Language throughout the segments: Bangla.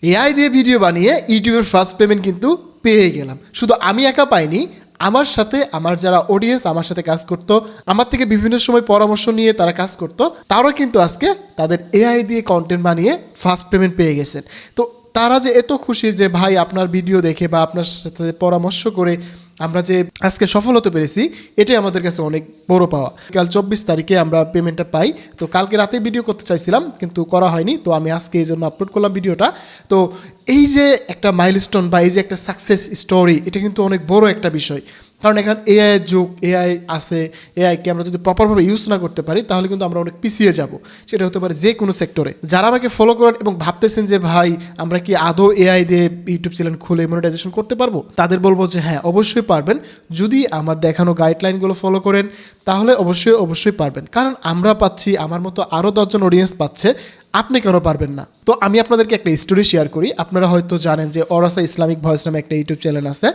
এআই দিয়ে ভিডিও বানিয়ে ইউটিউবের ফার্স্ট পেমেন্ট কিন্তু পেয়ে গেলাম। শুধু আমি একা পাইনি, আমার সাথে আমার যারা অডিয়েন্স আমার সাথে কাজ করতো, আমার থেকে বিভিন্ন সময় পরামর্শ নিয়ে তারা কাজ করতো, তারাও কিন্তু আজকে তাদের এআই দিয়ে কন্টেন্ট বানিয়ে ফার্স্ট পেমেন্ট পেয়ে গেছেন। তো তারা যে এত খুশি যে ভাই আপনার ভিডিও দেখে বা আপনার সাথে পরামর্শ করে আমরা যে আজকে সফল হতে পেরেছি, এটাই আমাদের কাছে অনেক বড় পাওয়া। কাল 24 তারিখে আমরা পেমেন্টটা পাই। তো কালকে রাতে ভিডিও করতে চাইছিলাম কিন্তু করা হয়নি, তো আমি আজকে এই জন্য আপলোড করলাম ভিডিওটা। তো এই যে একটা মাইলস্টোন বা এই যে একটা সাকসেস স্টোরি, এটা কিন্তু অনেক বড় একটা বিষয়। কারণ এখন এআইয়ের যুগ, এআই আছে, এআইকে আমরা যদি প্রপারভাবে ইউজ না করতে পারি তাহলে কিন্তু আমরা অনেক পিছিয়ে যাব। সেটা হতে পারে যে কোনো সেক্টরে। যারা আমাকে ফলো করেন এবং ভাবতেছেন যে ভাই আমরা কি আদৌ এআই দিয়ে ইউটিউব চ্যানেল খুলে মনিটাইজেশন করতে পারবো, তাদের বলবো যে হ্যাঁ, অবশ্যই পারবেন। যদি আমার দেখানো গাইডলাইনগুলো ফলো করেন তাহলে অবশ্যই পারবেন। কারণ আমরা পাচ্ছি, আমার মতো আরও 10 জন অডিয়েন্স পাচ্ছে, আপনি কেন পারবেন না? তো আমি আপনাদেরকে একটা স্টোরি শেয়ার করি। আপনারা হয়তো জানেন যে অরাসা ইসলামিক ভয়েস নামে একটা ইউটিউব চ্যানেল আছে,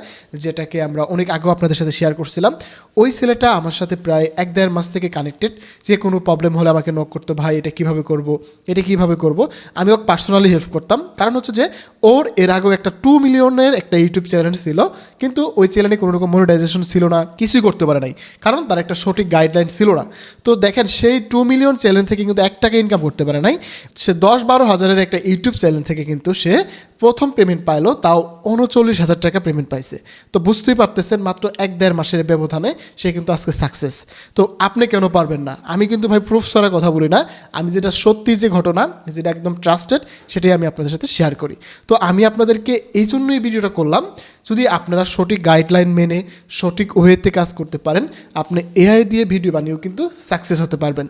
যেটাকে আমরা অনেক আগেও আপনাদের সাথে শেয়ার করছিলাম। ওই ছেলেটা আমার সাথে প্রায় 1-1.5 মাস থেকে কানেক্টেড। যে কোনো প্রবলেম হলে আমাকে নক করতো, ভাই এটা কীভাবে করব। আমি ওকে পার্সোনালি হেল্প করতাম। কারণ হচ্ছে যে ওর এর আগেও একটা 2 মিলিয়নের একটা ইউটিউব চ্যানেল ছিল, কিন্তু ওই চ্যানেলে কোনো রকম মনিটাইজেশন ছিল না, কিছুই করতে পারে নাই, কারণ তার একটা সঠিক গাইডলাইন ছিল না। তো দেখেন, সেই 2 মিলিয়ন চ্যানেল থেকে কিন্তু 1 টাকা ইনকাম করতে পারে নাই। সে 10-12 হাজারের একটা ইউটিউব চ্যানেল থেকে কিন্তু সে প্রথম পেমেন্ট পাইলো, তাও 39,000 টাকা পেমেন্ট পাইছে। তো বুঝতেই পারতেছেন, মাত্র 1-1.5 মাসের ব্যবধানে সে কিন্তু আজকে সাকসেস। তো আপনি কেন পারবেন না? আমি কিন্তু ভাই প্রুফ ছাড়া কথা বলি না, আমি যেটা সত্যি, যে ঘটনা, যেটা একদম ট্রাস্টেড, সেটাই আমি আপনাদের সাথে শেয়ার করি। তো আমি আপনাদেরকে এই জন্যই ভিডিওটা করলাম, যদি আপনারা সঠিক গাইডলাইন মেনে সঠিক ওয়েতে কাজ করতে পারেন, আপনি এআই দিয়ে ভিডিও বানিয়েও কিন্তু সাকসেস হতে পারবেন।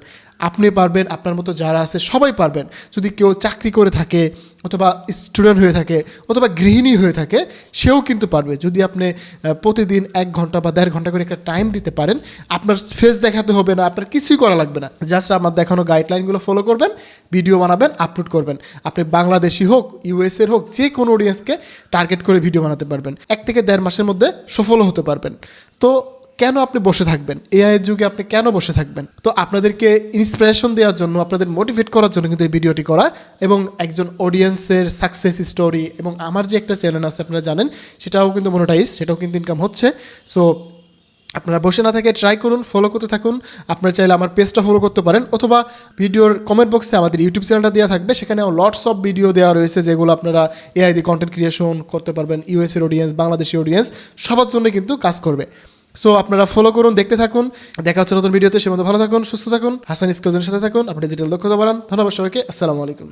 আপনি পারবেন, আপনার মতো যারা আছে সবাই পারবেন। যদি কেউ চাকরি করে থাকে, অথবা স্টুডেন্ট হয়ে থাকে, অথবা গৃহিণী হয়ে থাকে, সেও কিন্তু পারবে। যদি আপনি প্রতিদিন 1 ঘন্টা বা 1.5 ঘন্টা করে একটা টাইম দিতে পারেন, আপনার ফেস দেখাতে হবে না, আপনার কিছুই করা লাগবে না। জাস্ট আমার দেখানো গাইডলাইনগুলো ফলো করবেন, ভিডিও বানাবেন, আপলোড করবেন। আপনি বাংলাদেশি হোক, ইউএসএর হোক, যে কোনো অডিয়েন্সকে টার্গেট করে ভিডিও বানাতে পারবেন। 1 থেকে 1.5 মাসের মধ্যে সফলও হতে পারবেন। তো কেন আপনি বসে থাকবেন? এআইয়ের যুগে আপনি কেন বসে থাকবেন? তো আপনাদেরকে ইন্সপিরেশন দেওয়ার জন্য, আপনাদের মোটিভেট করার জন্য কিন্তু এই ভিডিওটি করা, এবং একজন অডিয়েন্সের সাকসেস স্টোরি, এবং আমার যে একটা চ্যানেল আছে আপনারা জানেন, সেটাও কিন্তু মনিটাইজ, সেটাও কিন্তু ইনকাম হচ্ছে। সো আপনারা বসে না থেকে ট্রাই করুন, ফলো করতে থাকুন। আপনারা চাইলে আমার পেজটা ফলো করতে পারেন, অথবা ভিডিওর কমেন্ট বক্সে আমাদের ইউটিউব চ্যানেলটা দেওয়া থাকবে, সেখানেও লটস অফ ভিডিও দেওয়া রয়েছে, যেগুলো আপনারা এআই দিয়ে কন্টেন্ট ক্রিয়েশন করতে পারবেন। ইউএসের অডিয়েন্স, বাংলাদেশি অডিয়েন্স, সবার জন্য কিন্তু কাজ করবে। সো আপনারা ফলো করুন, দেখতে থাকুন। দেখা হচ্ছে নতুন ভিডিওতে। সে মধ্যে ভালো থাকুন, সুস্থ থাকুন, হাসান স্কিলজের সাথে থাকুন, আপনি ডিজিটাল দক্ষতা বাড়ান। ধন্যবাদ সবাইকে। আসসালামু আলাইকুম।